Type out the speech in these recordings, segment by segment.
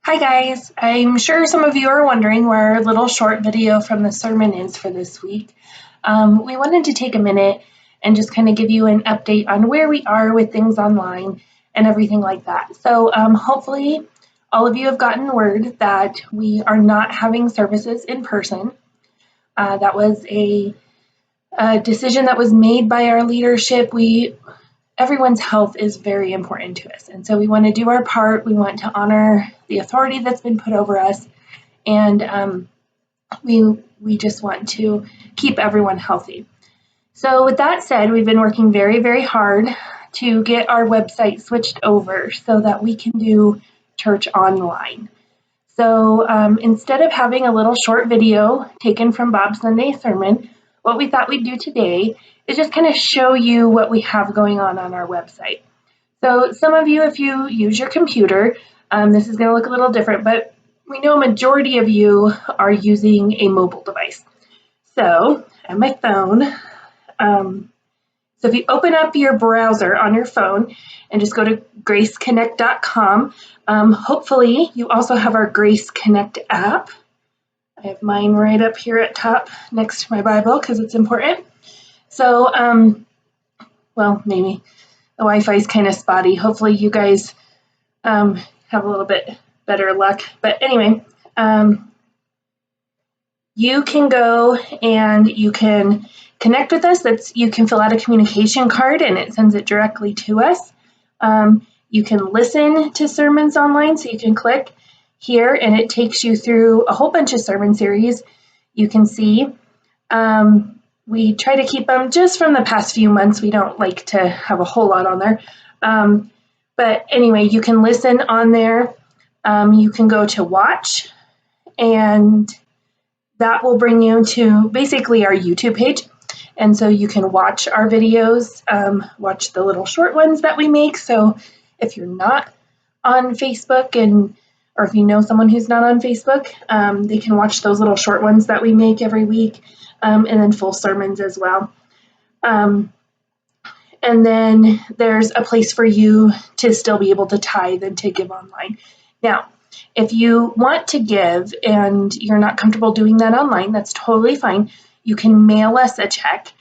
Hi guys, I'm sure some of you are wondering where our little short video from the sermon is for this week. We wanted to take a minute and just kind of give you an update on where we are with things online and everything like that. So hopefully all of you have gotten word that we are not having services in person. That was a decision that was made by our leadership. Everyone's health is very important to us. And so we want to do our part. We want to honor the authority that's been put over us. And we just want to keep everyone healthy. So with that said, we've been working very, very hard to get our website switched over so that we can do church online. So instead of having a little short video taken from Bob's Sunday sermon, what we thought we'd do today is just kind of show you what we have going on our website. So some of you, if you use your computer, this is going to look a little different, but we know a majority of you are using a mobile device. So I have my phone. So if you open up your browser on your phone and just go to graceconnect.com, hopefully you also have our Grace Connect app. I have mine right up here at top next to my Bible because it's important. So, well, maybe the Wi-Fi is kind of spotty. Hopefully you guys have a little bit better luck. But anyway, you can go and you can connect with us. You can fill out a communication card and it sends it directly to us. You can listen to sermons online, so you can click here and it takes you through a whole bunch of sermon series. You can see we try to keep them just from the past few months. We don't like to have a whole lot on there. But anyway, you can listen on there. You can go to watch, and that will bring you to basically our YouTube page. And so you can watch our videos, watch the little short ones that we make. So if you're not on Facebook or if you know someone who's not on Facebook, they can watch those little short ones that we make every week, and then full sermons as well. And then there's a place for you to still be able to tithe and to give online. Now, if you want to give and you're not comfortable doing that online, that's totally fine. You can mail us a check.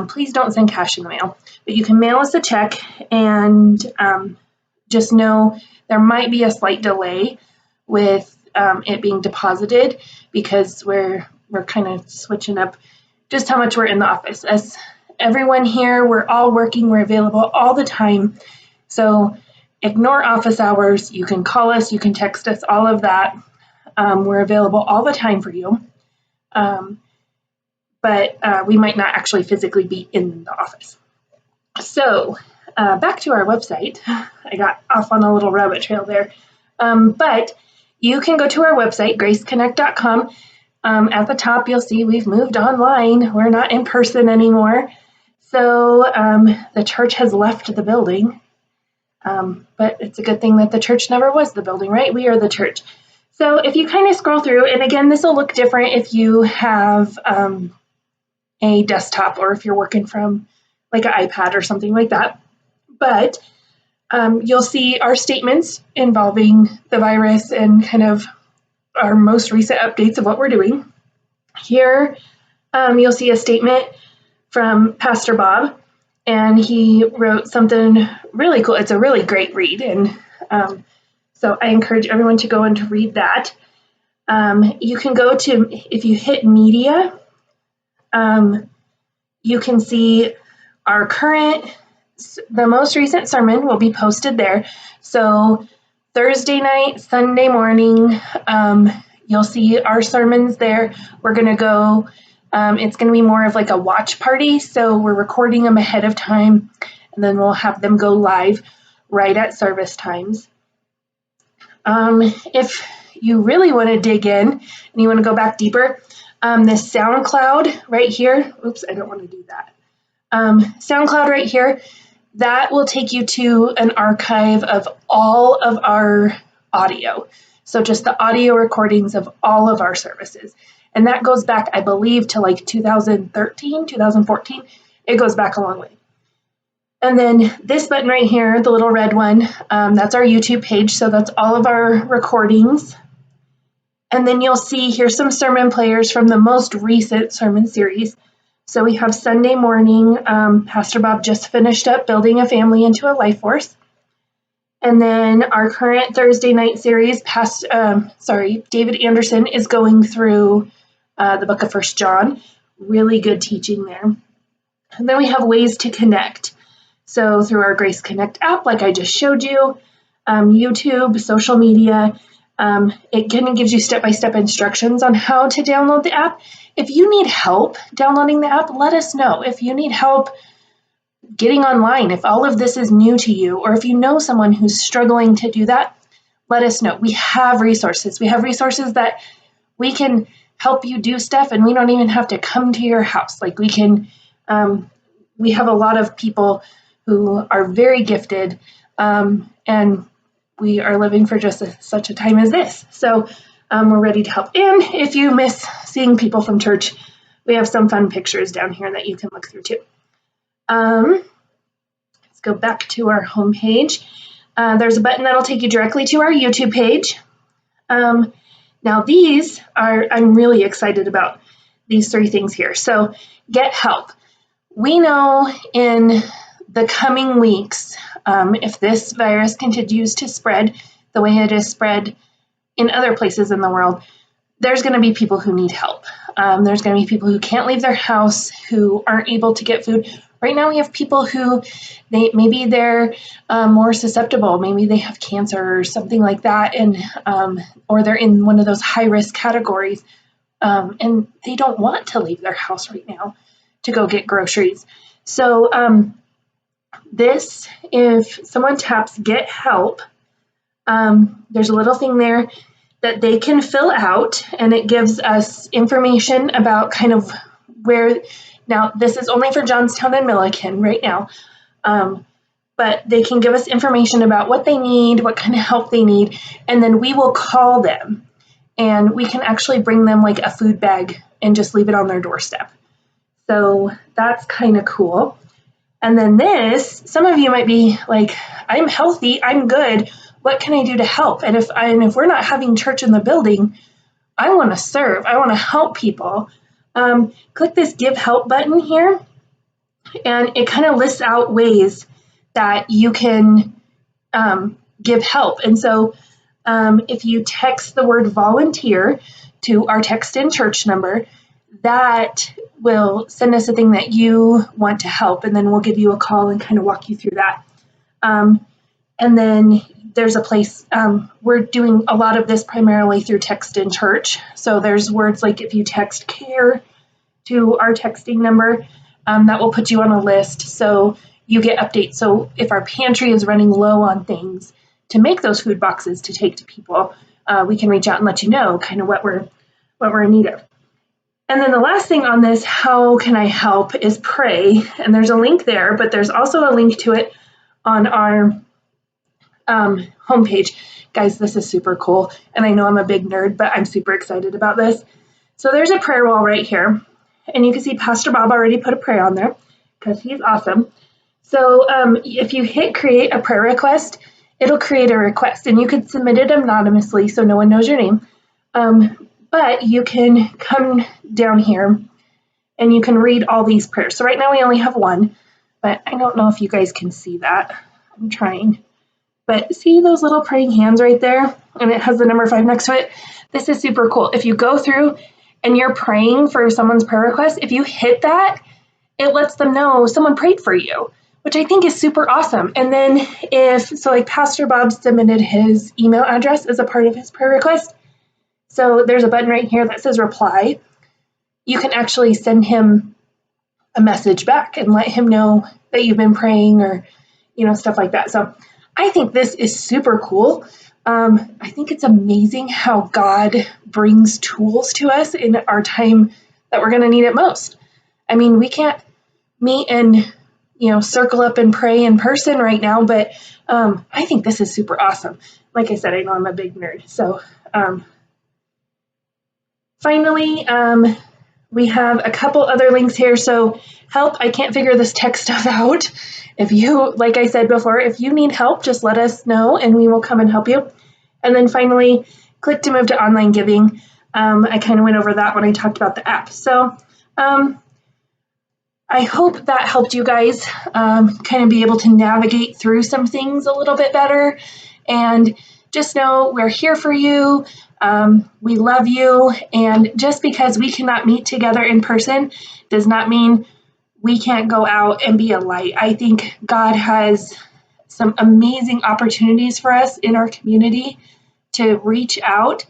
Please don't send cash in the mail, but you can mail us a check, and just know there might be a slight delay with it being deposited because we're kind of switching up just how much we're in the office. As everyone here, we're all working, we're available all the time. So ignore office hours. You can call us, you can text us, all of that. We're available all the time for you. But we might not actually physically be in the office. So back to our website. I got off on a little rabbit trail there. But you can go to our website, graceconnect.com. At the top, you'll see we've moved online. We're not in person anymore. So the church has left the building. But it's a good thing that the church never was the building, right? We are the church. So if you kind of scroll through, and again, this will look different if you have a desktop or if you're working from like an iPad or something like that. But you'll see our statements involving the virus and kind of our most recent updates of what we're doing. Here, you'll see a statement from Pastor Bob, and he wrote something really cool. It's a really great read, and so I encourage everyone to go and to read that. You can go to, if you hit media, you can see our the most recent sermon will be posted there. So Thursday night, Sunday morning, you'll see our sermons there. We're going to go, it's going to be more of like a watch party. So we're recording them ahead of time, and then we'll have them go live right at service times. If you really want to dig in and you want to go back deeper, this SoundCloud right here, oops, I don't want to do that. SoundCloud right here, that will take you to an archive of all of our audio. So just the audio recordings of all of our services. And that goes back, I believe, to like 2013, 2014. It goes back a long way. And then this button right here, the little red one, that's our YouTube page. So that's all of our recordings. And then you'll see here's some sermon players from the most recent sermon series. So we have Sunday morning, Pastor Bob just finished up Building a Family into a Life Force. And then our current Thursday night series, David Anderson is going through the book of 1 John. Really good teaching there. And then we have ways to connect. So through our Grace Connect app, like I just showed you, YouTube, social media, it kind of gives you step-by-step instructions on how to download the app. If you need help downloading the app, let us know. If you need help getting online, if all of this is new to you, or if you know someone who's struggling to do that, let us know. We have resources. We have resources that we can help you do stuff, and we don't even have to come to your house. Like we have a lot of people who are very gifted, and we are living for just such a time as this. So we're ready to help. And if you miss seeing people from church, we have some fun pictures down here that you can look through too. Let's go back to our home page. There's a button that'll take you directly to our YouTube page. Now these I'm really excited about these three things here. So get help. We know in the coming weeks, if this virus continues to spread the way it is spread in other places in the world, there's going to be people who need help. There's going to be people who can't leave their house, who aren't able to get food. Right now we have people who maybe they're more susceptible. Maybe they have cancer or something like that, and or they're in one of those high-risk categories, and they don't want to leave their house right now to go get groceries. So if someone taps Get Help, there's a little thing there that they can fill out, and it gives us information about kind of where. Now, this is only for Johnstown and Milliken right now, but they can give us information about what they need, what kind of help they need, and then we will call them, and we can actually bring them like a food bag and just leave it on their doorstep. So that's kind of cool. And then some of you might be like, I'm healthy, I'm good. What can I do to help? And if we're not having church in the building, I want to serve. I want to help people. Click this Give Help button here, and it kind of lists out ways that you can give help. And so if you text the word volunteer to our text in church number, that will send us a thing that you want to help, and then we'll give you a call and kind of walk you through that. And then there's a place, we're doing a lot of this primarily through text in church. So there's words like if you text CARE to our texting number, that will put you on a list so you get updates. So if our pantry is running low on things to make those food boxes to take to people, we can reach out and let you know kind of what we're in need of. And then the last thing on this, how can I help, is pray. And there's a link there, but there's also a link to it on our homepage. Guys, this is super cool. And I know I'm a big nerd, but I'm super excited about this. So there's a prayer wall right here. And you can see Pastor Bob already put a prayer on there because he's awesome. So if you hit create a prayer request, it'll create a request, and you can submit it anonymously so no one knows your name. But you can come down here and you can read all these prayers. So right now we only have one, but I don't know if you guys can see that. I'm trying. But see those little praying hands right there? And it has the number 5 next to it. This is super cool. If you go through and you're praying for someone's prayer request, if you hit that, it lets them know someone prayed for you, which I think is super awesome. And then like Pastor Bob submitted his email address as a part of his prayer request. So there's a button right here that says reply. You can actually send him a message back and let him know that you've been praying, or, stuff like that. So I think this is super cool. I think it's amazing how God brings tools to us in our time that we're going to need it most. I mean, we can't meet and, circle up and pray in person right now, but I think this is super awesome. Like I said, I know I'm a big nerd. So finally, We have a couple other links here. So help, I can't figure this tech stuff out. If you, like I said before, if you need help, just let us know and we will come and help you. And then finally, click to move to online giving. I kind of went over that when I talked about the app. So I hope that helped you guys kind of be able to navigate through some things a little bit better. And just know we're here for you. We love you. And just because we cannot meet together in person does not mean we can't go out and be a light. I think God has some amazing opportunities for us in our community to reach out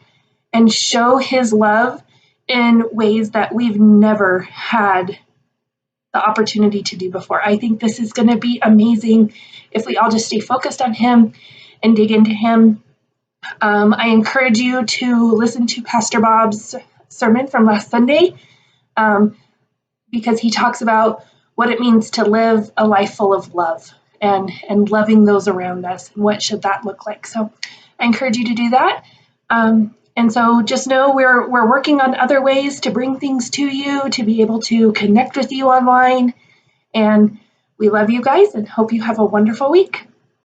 and show his love in ways that we've never had the opportunity to do before. I think this is going to be amazing if we all just stay focused on him and dig into him. I encourage you to listen to Pastor Bob's sermon from last Sunday because he talks about what it means to live a life full of love and loving those around us. And what should that look like? So I encourage you to do that. And so just know we're working on other ways to bring things to you, to be able to connect with you online. And we love you guys and hope you have a wonderful week.